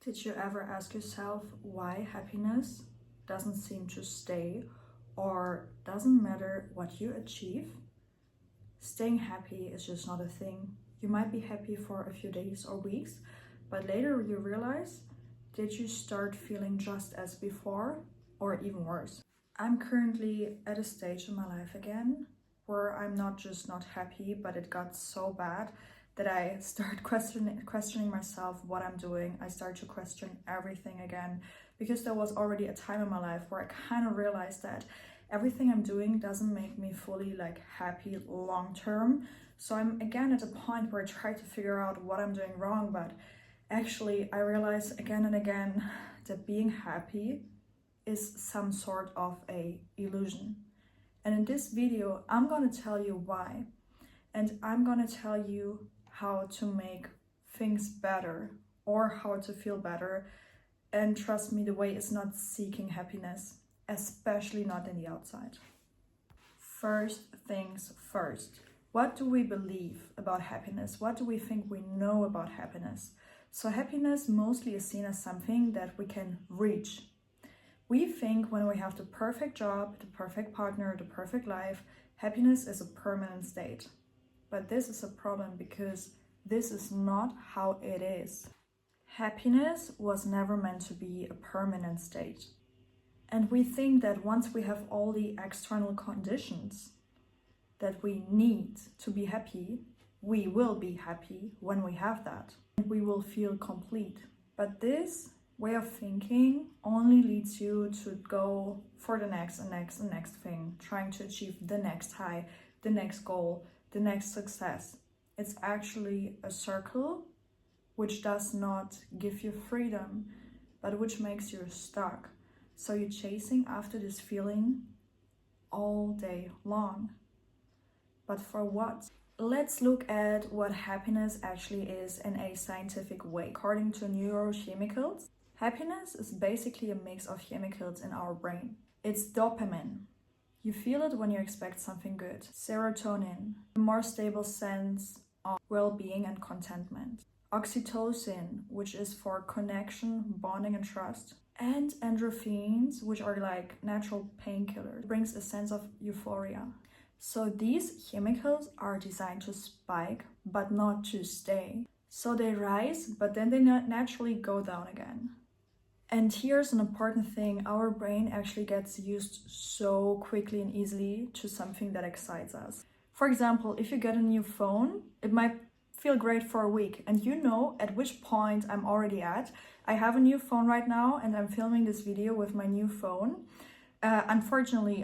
Did you ever ask yourself why happiness doesn't seem to stay or doesn't matter what you achieve? Staying happy is just not a thing. You might be happy for a few days or weeks, but later you realize, did you start feeling just as before or even worse? I'm currently at a stage in my life again where I'm not just not happy, but it got so bad that I start questioning myself, what I'm doing. I start to question everything again, because there was already a time in my life where I kind of realized that everything I'm doing doesn't make me fully happy long term. So I'm again at a point where I try to figure out what I'm doing wrong, but actually I realize again and again that being happy is some sort of a illusion. And in this video, I'm gonna tell you why. And I'm gonna tell you how to make things better or how to feel better. And trust me, the way is not seeking happiness, especially not in the outside. First things first. What do we believe about happiness? What do we think we know about happiness? So happiness mostly is seen as something that we can reach. We think when we have the perfect job, the perfect partner, the perfect life, happiness is a permanent state. But this is a problem because this is not how it is. Happiness was never meant to be a permanent state. And we think that once we have all the external conditions that we need to be happy, we will be happy when we have that. And we will feel complete. But this way of thinking only leads you to go for the next thing, trying to achieve the next high, the next goal, the next success. It's actually a circle which does not give you freedom, but which makes you stuck. So you're chasing after this feeling all day long. But for what? Let's look at what happiness actually is in a scientific way. According to neurochemicals, happiness is basically a mix of chemicals in our brain. It's dopamine. You feel it when you expect something good. Serotonin, a more stable sense of well-being and contentment. Oxytocin, which is for connection, bonding, and trust. And endorphins, which are like natural painkillers, brings a sense of euphoria. So these chemicals are designed to spike, but not to stay. So they rise, but then they naturally go down again. And here's an important thing, our brain actually gets used so quickly and easily to something that excites us. For example, if you get a new phone, it might feel great for a week, and you know at which point I'm already at. I have a new phone right now and I'm filming this video with my new phone. Unfortunately,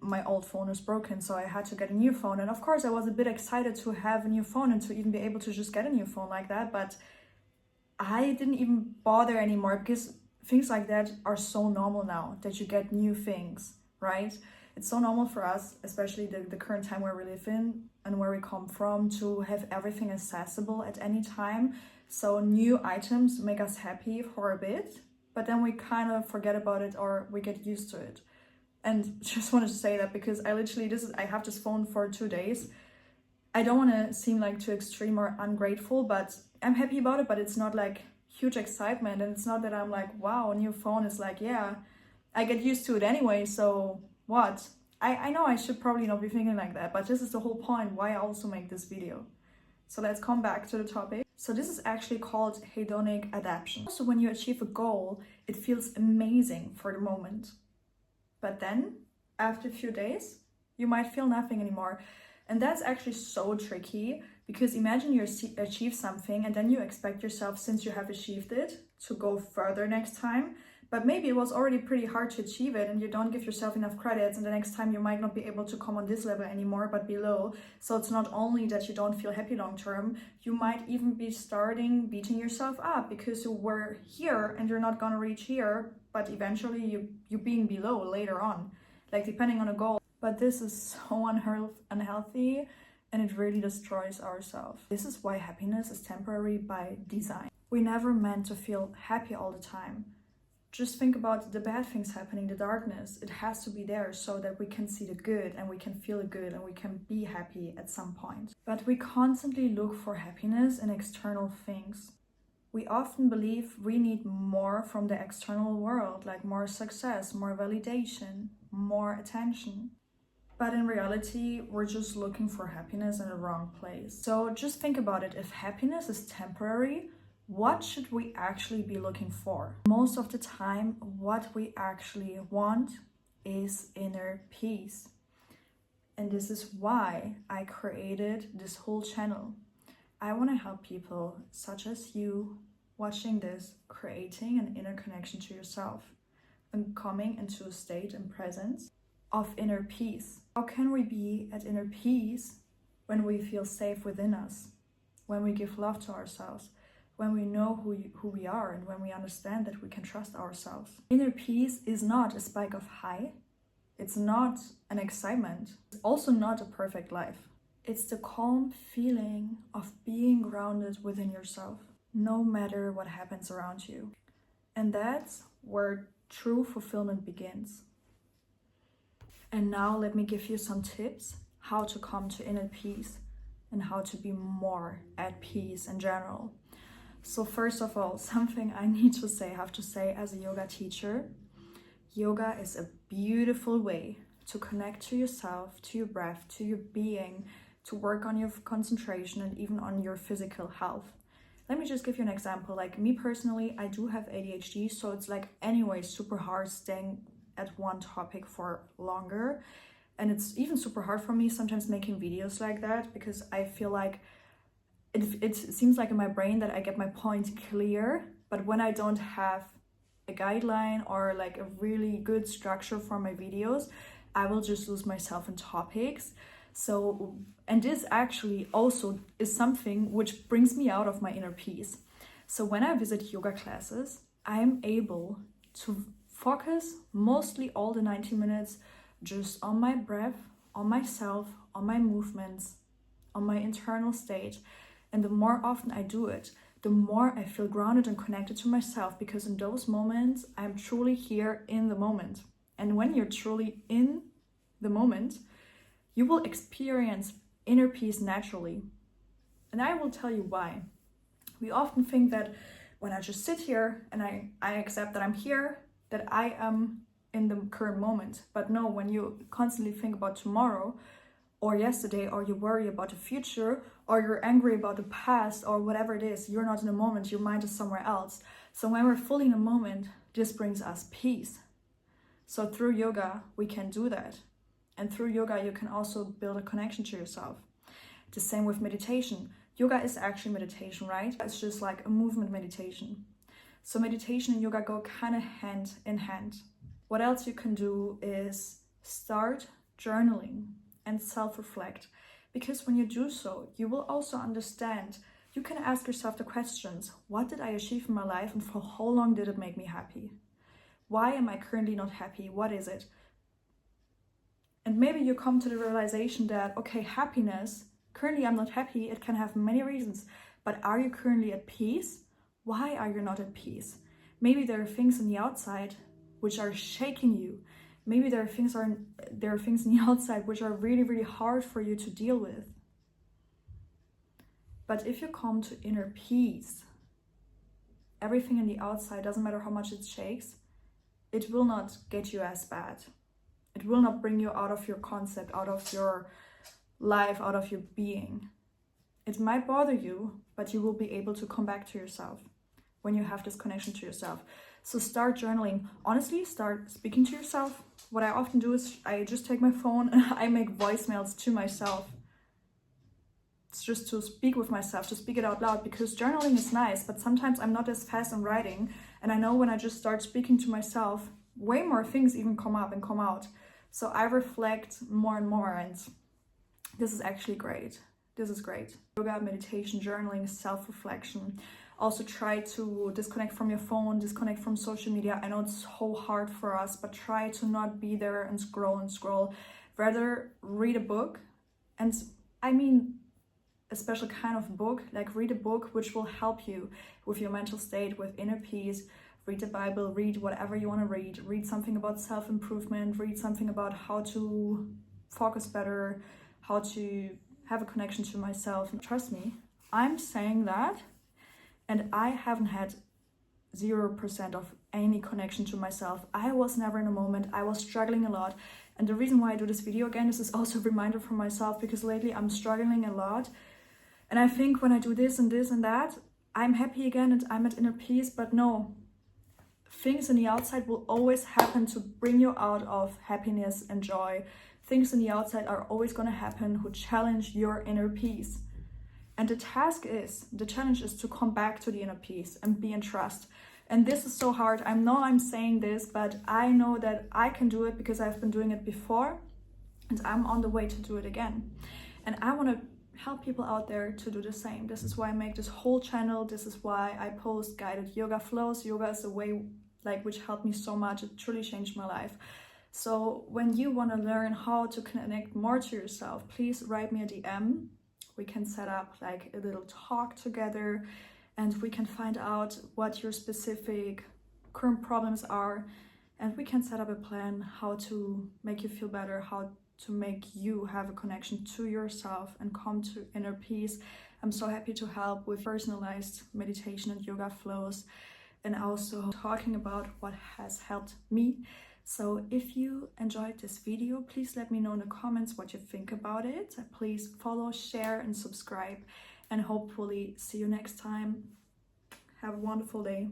my old phone is broken, so I had to get a new phone. And of course, I was a bit excited to have a new phone and to even be able to just get a new phone like that. But I didn't even bother anymore because things like that are so normal now, that you get new things, right? It's so normal for us, especially the current time where we live in and where we come from, to have everything accessible at any time. So new items make us happy for a bit, but then we kind of forget about it or we get used to it. And just wanted to say that because I have this phone for 2 days. I don't want to seem like too extreme or ungrateful, but I'm happy about it, but it's not like huge excitement. And it's not that I'm like, wow, new phone. Is like, yeah, I get used to it anyway, so what? I know I should probably not be thinking like that, but this is the whole point why I also make this video. So let's come back to the topic. So this is actually called hedonic adaptation. So when you achieve a goal, it feels amazing for the moment. But then after a few days, you might feel nothing anymore. And that's actually so tricky, because imagine you achieve something and then you expect yourself, since you have achieved it, to go further next time. But maybe it was already pretty hard to achieve it and you don't give yourself enough credits, and the next time you might not be able to come on this level anymore, but below. So it's not only that you don't feel happy long term, you might even be starting beating yourself up because you were here and you're not gonna reach here, but eventually you being below later on, like depending on a goal. But this is so unhealthy, and it really destroys ourselves. This is why happiness is temporary by design. We never meant to feel happy all the time. Just think about the bad things happening, the darkness. It has to be there so that we can see the good and we can feel good and we can be happy at some point. But we constantly look for happiness in external things. We often believe we need more from the external world, like more success, more validation, more attention. But in reality, we're just looking for happiness in the wrong place. So just think about it. If happiness is temporary, what should we actually be looking for? Most of the time, what we actually want is inner peace. And this is why I created this whole channel. I want to help people such as you watching this, creating an inner connection to yourself and coming into a state and presence of inner peace. How can we be at inner peace when we feel safe within us, when we give love to ourselves, when we know who we are, and when we understand that we can trust ourselves? Inner peace is not a spike of high. It's not an excitement. It's also not a perfect life. It's the calm feeling of being grounded within yourself, no matter what happens around you. And that's where true fulfillment begins. And now let me give you some tips how to come to inner peace and how to be more at peace in general. So first of all, something I have to say as a yoga teacher, yoga is a beautiful way to connect to yourself, to your breath, to your being, to work on your concentration and even on your physical health. Let me just give you an example. Like me personally, I do have ADHD, so it's like anyway super hard staying at one topic for longer. And it's even super hard for me sometimes making videos like that, because I feel like it seems like in my brain that I get my point clear, but when I don't have a guideline or like a really good structure for my videos, I will just lose myself in topics. So, and this actually also is something which brings me out of my inner peace. So when I visit yoga classes, I'm able to focus mostly all the 90 minutes just on my breath, on myself, on my movements, on my internal state. And the more often I do it, the more I feel grounded and connected to myself, because in those moments, I'm truly here in the moment. And when you're truly in the moment, you will experience inner peace naturally. And I will tell you why. We often think that when I just sit here and I accept that I'm here, that I am in the current moment. But no, when you constantly think about tomorrow or yesterday, or you worry about the future, or you're angry about the past, or whatever it is, you're not in the moment, your mind is somewhere else. So when we're fully in the moment, this brings us peace. So through yoga, we can do that. And through yoga, you can also build a connection to yourself. The same with meditation. Yoga is actually meditation, right? It's just like a movement meditation. So meditation and yoga go kind of hand in hand. What else you can do is start journaling and self-reflect. Because when you do so, you will also understand. You can ask yourself the questions: what did I achieve in my life, and for how long did it make me happy? Why am I currently not happy? What is it? And maybe you come to the realization that, okay, happiness, currently I'm not happy, it can have many reasons, but are you currently at peace? Why are you not at peace? Maybe there are things in the outside which are shaking you. Maybe there are things in the outside which are really, really hard for you to deal with. But if you come to inner peace, everything in the outside, doesn't matter how much it shakes, it will not get you as bad. It will not bring you out of your concept, out of your life, out of your being. It might bother you, but you will be able to come back to yourself when you have this connection to yourself. So start journaling. Honestly, start speaking to yourself. What I often do is I just take my phone and I make voicemails to myself. It's just to speak with myself, to speak it out loud, because journaling is nice, but sometimes I'm not as fast in writing. And I know when I just start speaking to myself, way more things even come up and come out. So I reflect more and more, and this is actually great. This is great. Yoga, meditation, journaling, self-reflection. Also try to disconnect from your phone, disconnect from social media. I know it's so hard for us, but try to not be there and scroll. Rather read a book. And I mean a special kind of book, like read a book which will help you with your mental state, with inner peace. Read the Bible, read whatever you want to read. Read something about self-improvement, read something about how to focus better, how to have a connection to myself. And trust me, I'm saying that, and I haven't had 0% of any connection to myself. I was never in a moment. I was struggling a lot. And the reason why I do this video again, this is also a reminder for myself, because lately I'm struggling a lot. And I think when I do this and this and that, I'm happy again and I'm at inner peace. But no, things in the outside will always happen to bring you out of happiness and joy. Things in the outside are always going to happen who challenge your inner peace. And the challenge is to come back to the inner peace and be in trust. And this is so hard. I know I'm saying this, but I know that I can do it because I've been doing it before and I'm on the way to do it again. And I want to help people out there to do the same. This is why I make this whole channel. This is why I post guided yoga flows. Yoga is a way which helped me so much. It truly changed my life. So when you want to learn how to connect more to yourself, please write me a DM. We can set up like a little talk together and we can find out what your specific current problems are, and we can set up a plan how to make you feel better, how to make you have a connection to yourself and come to inner peace. I'm so happy to help with personalized meditation and yoga flows, and also talking about what has helped me. So if you enjoyed this video, please let me know in the comments what you think about it. Please follow, share and subscribe, and hopefully see you next time. Have a wonderful day.